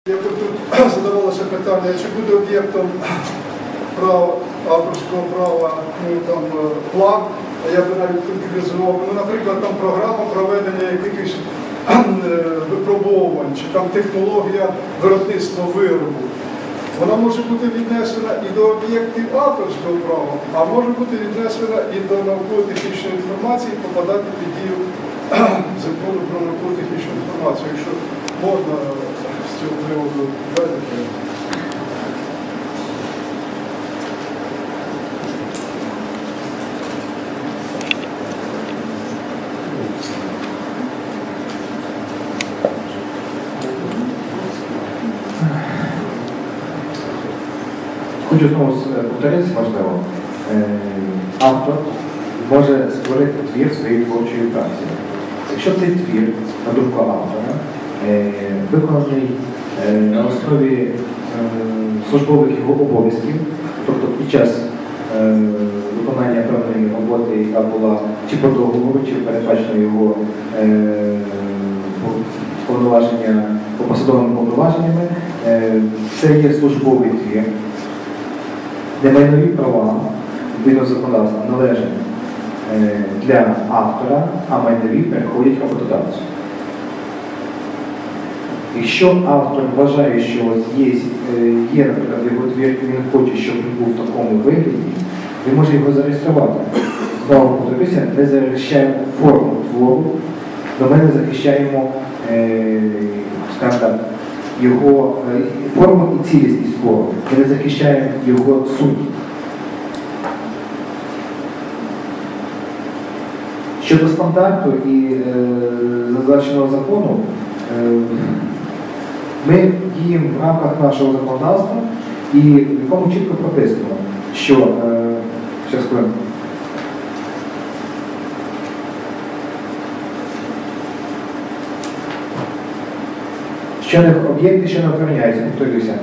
Як тут задавалося питання, чи буде об'єктом авторського права план, я би навіть конкретизував, наприклад, там програма проведення якихось випробовувань, чи там технологія виробництва виробу. Вона може бути віднесена і до об'єктів авторського права, а може бути віднесена і до науково-технічної інформації, попадати під дію закону про науково-технічну інформацію. Якщо можна з цього приводу дати. Хочу знову повторитися, можливо, автор може створити твір своєї творчої праці. Якщо цей твір, на думку автора, виконаний на основі службових його обов'язків, тобто під час виконання певної роботи, яка була чи по договору, чи передбачено його повноваження по посадовими повноваженнями, це є службовий твір, де майнові права відповідно законодавства належать для автора, а майнові переходять роботодавцю. Якщо автор вважає, що є, наприклад, його твір, і він хоче, щоб він був в такому вигляді, він може його зареєструвати. Знову повторюся, ми захищаємо форму твору, але ми не захищаємо, скажімо так, його форму і цілісність твору. Ми не захищаємо його суть. Щодо стандарту і зазначеного закону, ми діємо в рамках нашого законодавства, і в якому чітко прописано, що щас скажу. Що не об'єкти, що не охороняються, повторюся.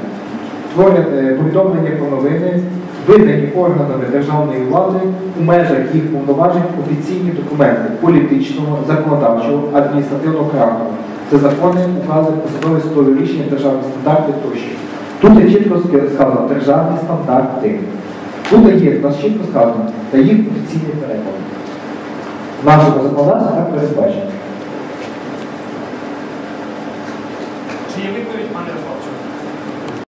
Повідомлення про новини, видані органами державної влади у межах їх повноважень офіційні документи політичного, законодавчого, адміністративного характеру. Це закони, укази, посадові судові рішення, державні стандарти тощо. Тут є чітко сказано державні стандарти. Тут є, у нас чітко сказано, та їх офіційний переклад. Нашого законодавства так передбачено.